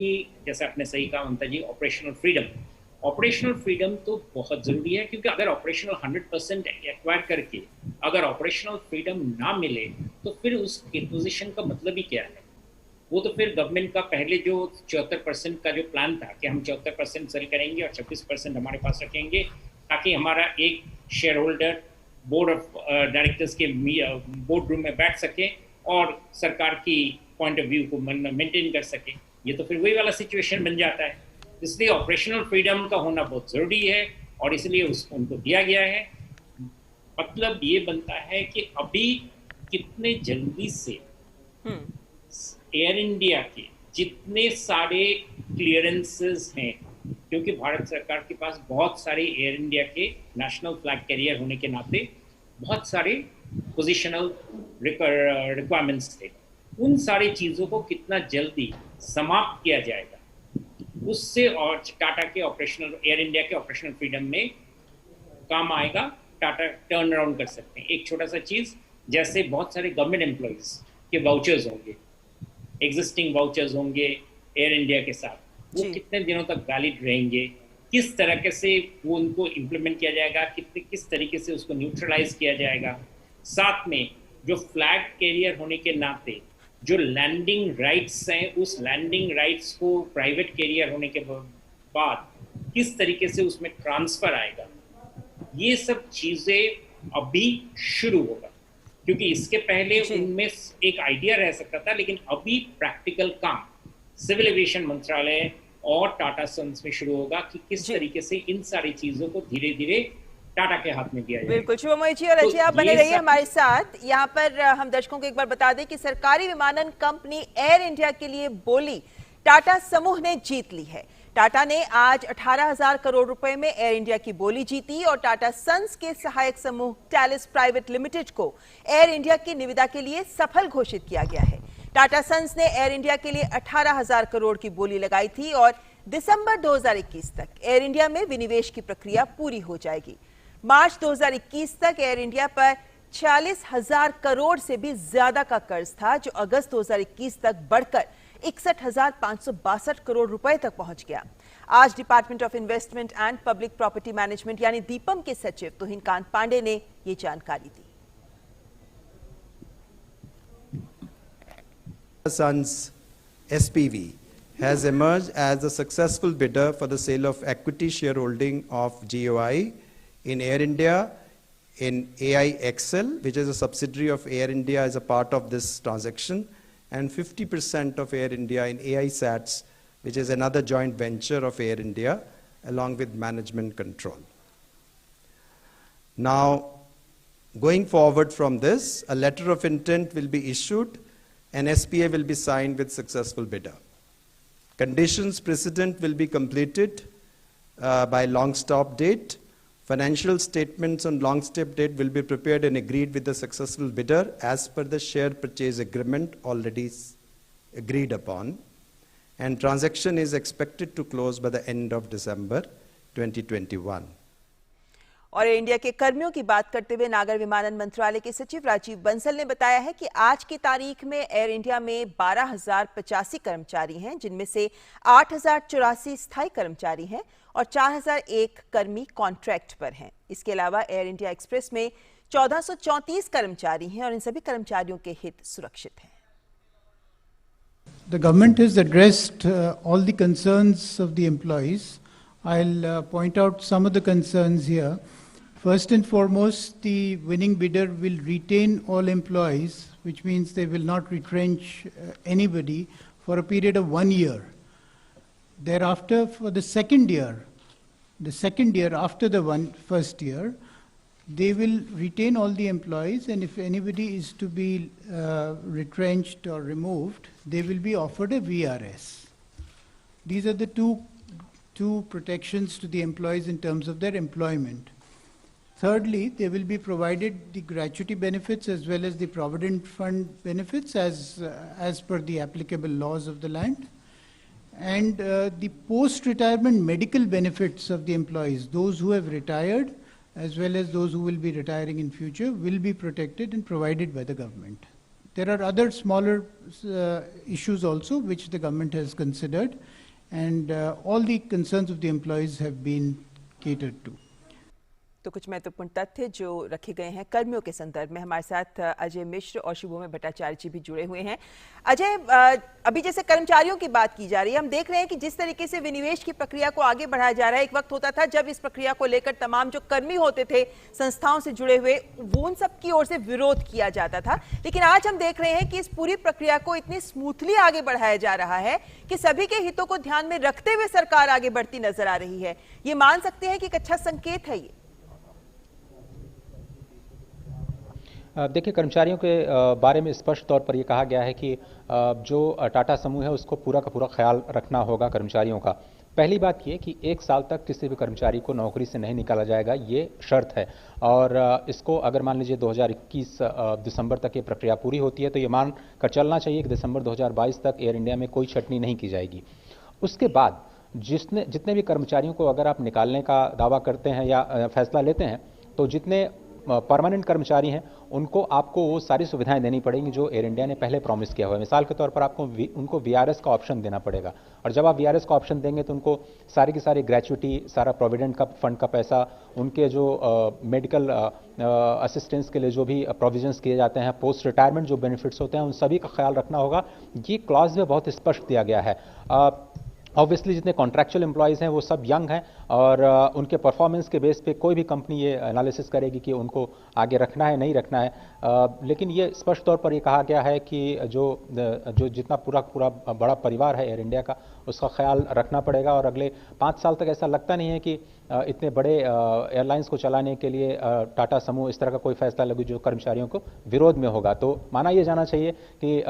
कि जैसे आपने सही कहा ममता जी, ऑपरेशनल फ्रीडम तो बहुत ज़रूरी है, क्योंकि अगर ऑपरेशनल 100% एक्वायर करके अगर ऑपरेशनल फ्रीडम ना मिले तो फिर उस इम्पोजिशन का मतलब ही क्या है? वो तो फिर गवर्नमेंट का पहले जो 74% का जो प्लान था कि हम 74% सेल करेंगे और 26% हमारे पास रखेंगे, ताकि हमारा एक share holder board of directors के बोर्ड रूम में बैठ सके और सरकार की पॉइंट ऑफ व्यू को मेंटेन कर सके। ये तो फिर वही वाला सिचुएशन बन जाता है। इसलिए ऑपरेशनल फ्रीडम का होना बहुत ज़रूरी है और इसलिए उनको दिया गया है। मतलब ये बनता है कि अभी कितने जल्दी से एयर इंडिया के जितने सारे क्लियरेंसेस हैं, क्योंकि भारत सरकार के पास बहुत सारे एयर इंडिया के नेशनल फ्लैग कैरियर होने के नाते बहुत सारे पोजिशनल रिक्वायरमेंट्स थे, उन सारी चीज़ों को कितना जल्दी समाप्त किया जाएगा उससे और टाटा के ऑपरेशनल एयर इंडिया के ऑपरेशनल फ्रीडम में काम आएगा। टाटा टर्न अराउंड कर सकते हैं। एक छोटा सा चीज़, जैसे बहुत सारे गवर्नमेंट एम्प्लॉयज़ के वाउचर्स होंगे, एग्जिस्टिंग वाउचर्स होंगे एयर इंडिया के साथ, वो कितने दिनों तक वैलिड रहेंगे, किस तरह से वो उनको इम्प्लीमेंट किया जाएगा, किस तरीके से उसको न्यूट्रलाइज किया जाएगा। साथ में जो फ्लैग कैरियर होने के नाते जो लैंडिंग राइट्स हैं, उस लैंडिंग राइट्स को प्राइवेट कैरियर होने के बाद किस तरीके से उसमें ट्रांसफर आएगा, ये सब चीज़ें अभी शुरू होगा, क्योंकि इसके पहले उनमें एक आइडिया रह सकता था, लेकिन अभी प्रैक्टिकल काम सिविल एविएशन मंत्रालय और टाटा सन्स में शुरू होगा कि किस तरीके से इन सारी चीजों को धीरे धीरे टाटा के हाथ में दिया जाए। बिल्कुल शुभमोई जी, और अजय आप बने रहिए हमारे साथ। यहाँ पर हम दर्शकों को एक बार बता दें कि सरकारी विमानन कंपनी एयर इंडिया के लिए बोली टाटा समूह ने जीत ली है। टाटा ने आज 18,000 करोड़ रुपए में एयर इंडिया की बोली जीती और टाटा सन्स के सहायक समूह टैलिस प्राइवेट लिमिटेड को एयर इंडिया की निविदा के लिए सफल घोषित किया गया है। टाटा सन्स ने एयर इंडिया के लिए 18,000 करोड़ की बोली लगाई थी और दिसंबर 2021 तक एयर इंडिया में विनिवेश की प्रक्रिया पूरी हो जाएगी। मार्च 2021 तक एयर इंडिया पर 46,000 करोड़ से भी ज्यादा का कर्ज था, जो अगस्त 2021 तक बढ़कर 61,562 करोड़ रुपए तक पहुंच गया। आज department of investment and public property management यानी दीपम के सचिव तुहिन कांत पांडे ने ये जानकारी दी। Sons SPV has emerged as a successful bidder for the sale of equity shareholding of GOI in Air India, in AIXL, which is a subsidiary of Air India, as a part of this transaction, and 50% of Air India in AISATS, which is another joint venture of Air India, along with management control. Now, going forward from this, a letter of intent will be issued and SPA will be signed with successful bidder. Conditions precedent will be completed by long stop date. Financial statements on long stop date will be prepared and agreed with the successful bidder as per the share purchase agreement already agreed upon. And transaction is expected to close by the end of December 2021. और air India के कर्मियों की बात करते हुए नागर विमानन मंत्रालय के सचिव राजीव बंसल ने बताया है कि आज की तारीख में एयर इंडिया में 12,085 कर्मचारी हैं, जिनमें से 8,084 स्थायी कर्मचारी हैं और 4,001 कर्मी कॉन्ट्रैक्ट पर हैं। इसके अलावा एयर इंडिया एक्सप्रेस में 1,434 कर्मचारी हैं और इन सभी कर्मचारियों के हित सुरक्षित हैं। The government has addressed all the concerns of the employees. I'll point out some of the concerns here. First and foremost, the winning bidder will retain all employees, which means they will not retrench anybody for a period of 1 year. Thereafter, for the second year after the first year, they will retain all the employees, and if anybody is to be retrenched or removed, they will be offered a VRS. These are the two protections to the employees in terms of their employment. Thirdly, they will be provided the gratuity benefits as well as the provident fund benefits as per the applicable laws of the land. And the post-retirement medical benefits of the employees, those who have retired as well as those who will be retiring in future, will be protected and provided by the government. There are other smaller issues also which the government has considered, and all the concerns of the employees have been catered to. तो कुछ महत्वपूर्ण तथ्य जो रखे गए हैं कर्मियों के संदर्भ में। हमारे साथ अजय मिश्र और शुभोमय भट्टाचार्य जी भी जुड़े हुए हैं। अजय, अभी जैसे कर्मचारियों की बात की जा रही है, हम देख रहे हैं कि जिस तरीके से विनिवेश की प्रक्रिया को आगे बढ़ाया जा रहा है, एक वक्त होता था जब इस प्रक्रिया को लेकर तमाम जो कर्मी होते थे संस्थाओं से जुड़े हुए, वो उन सब की ओर से विरोध किया जाता था, लेकिन आज हम देख रहे हैं कि इस पूरी प्रक्रिया को इतनी स्मूथली आगे बढ़ाया जा रहा है कि सभी के हितों को ध्यान में रखते हुए सरकार आगे बढ़ती नजर आ रही है। ये मान सकते हैं कि एक अच्छा संकेत है ये। देखिए, कर्मचारियों के बारे में स्पष्ट तौर पर यह कहा गया है कि जो टाटा समूह है उसको पूरा का पूरा ख्याल रखना होगा कर्मचारियों का। पहली बात यह कि 1 साल तक किसी भी कर्मचारी को नौकरी से नहीं निकाला जाएगा, ये शर्त है। और इसको अगर मान लीजिए 2021 दिसंबर तक ये प्रक्रिया पूरी होती है तो ये मान कर चलना चाहिए कि दिसंबर 2022 तक एयर इंडिया में कोई छटनी नहीं की जाएगी। उसके बाद जितने भी कर्मचारियों को अगर आप निकालने का दावा करते हैं या फैसला लेते हैं, तो जितने परमानेंट कर्मचारी हैं उनको आपको वो सारी सुविधाएं देनी पड़ेंगी जो एयर इंडिया ने पहले प्रॉमिस किया हुआ है। मिसाल के तौर पर आपको उनको वीआरएस का ऑप्शन देना पड़ेगा, और जब आप वीआरएस का ऑप्शन देंगे तो उनको सारी की सारी ग्रेच्युटी, सारा प्रोविडेंट का फंड का पैसा, उनके जो मेडिकल असिस्टेंस के लिए जो भी प्रोविजंस किए जाते हैं, पोस्ट रिटायरमेंट जो बेनिफिट्स होते हैं, उन सभी का ख्याल रखना होगा। ये क्लॉज में बहुत स्पष्ट दिया गया है। ऑब्वियसली जितने कॉन्ट्रैक्चुअल एम्प्लॉयज़ हैं वो सब यंग हैं, और उनके परफॉर्मेंस के बेस पे कोई भी कंपनी ये एनालिसिस करेगी कि उनको आगे रखना है नहीं रखना है। लेकिन ये स्पष्ट तौर पर ये कहा गया है कि जो जितना पूरा बड़ा परिवार है एयर इंडिया का, उसका ख्याल रखना पड़ेगा। और अगले 5 साल तक ऐसा लगता नहीं है कि इतने बड़े एयरलाइंस को चलाने के लिए टाटा समूह इस तरह का कोई फैसला लगे जो कर्मचारियों को विरोध में होगा। तो माना यह जाना चाहिए कि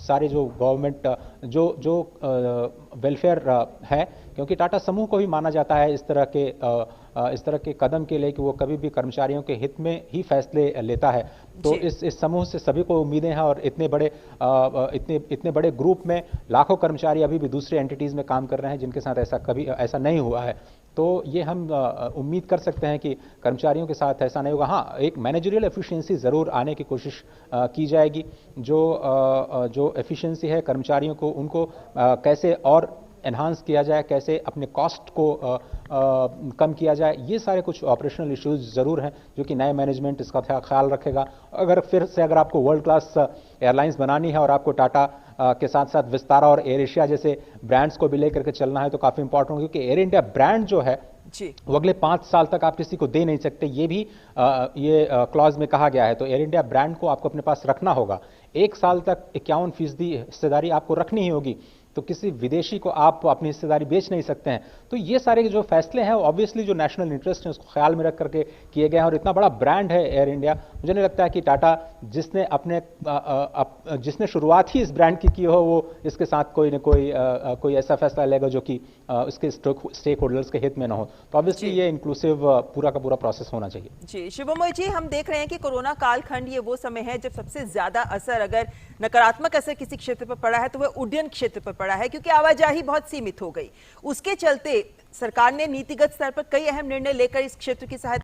सारे जो गवर्नमेंट जो वेलफेयर है, क्योंकि टाटा समूह को भी माना जाता है इस तरह के कदम के लिए कि वो कभी भी कर्मचारियों के हित में ही फैसले लेता है। तो इस समूह से सभी को उम्मीदें हैं, और इतने बड़े ग्रुप में लाखों कर्मचारी अभी भी दूसरे एंटिटीज में काम कर रहे हैं जिनके साथ ऐसा नहीं हुआ है। तो ये हम उम्मीद कर सकते हैं कि कर्मचारियों के साथ ऐसा नहीं होगा। हाँ, एक मैनेजरियल एफिशिएंसी ज़रूर आने की कोशिश की जाएगी। जो एफिशिएंसी है कर्मचारियों को, उनको कैसे और एनहांस किया जाए, कैसे अपने कॉस्ट को कम किया जाए, ये सारे कुछ ऑपरेशनल इश्यूज ज़रूर हैं जो कि नए मैनेजमेंट इसका ख्याल रखेगा। अगर आपको वर्ल्ड क्लास एयरलाइंस बनानी है और आपको टाटा के साथ साथ विस्तारा और एयर एशिया जैसे ब्रांड्स को भी लेकर के चलना है, तो काफ़ी इंपॉर्टेंट होगा, क्योंकि एयर इंडिया ब्रांड जो है वो अगले 5 साल तक आप किसी को दे नहीं सकते। ये भी ये क्लॉज में कहा गया है। तो एयर इंडिया ब्रांड को आपको अपने पास रखना होगा। 1 साल तक 51% हिस्सेदारी आपको रखनी ही होगी, तो किसी विदेशी को आप अपनी हिस्सेदारी बेच नहीं सकते हैं। तो ये सारे जो फैसले हैं ऑब्वियसली जो नेशनल इंटरेस्ट है उसको ख्याल में रख करके किए गए हैं। और इतना बड़ा ब्रांड है एयर इंडिया, मुझे नहीं लगता है कि टाटा जिसने शुरुआत ही इस ब्रांड की हो, वो इसके साथ कोई ऐसा फैसला लेगा जो कि इसके स्टेक होल्डर्स के हित में ना हो। तो ऑब्वियसली ये इंक्लूसिव पूरा का पूरा प्रोसेस होना चाहिए। जी शुभमय जी, हम देख रहे हैं कि कोरोना कालखंड ये वो समय है जब सबसे ज्यादा असर, अगर नकारात्मक असर किसी क्षेत्र पर पड़ा है तो वह उड्डयन क्षेत्र पर पड़ा है, क्योंकि आवाजाही बहुत सीमित हो गई। उसके चलते सरकार ने नीतिगत स्तर पर कई अहम निर्णय लेकर इस क्षेत्र की सहायता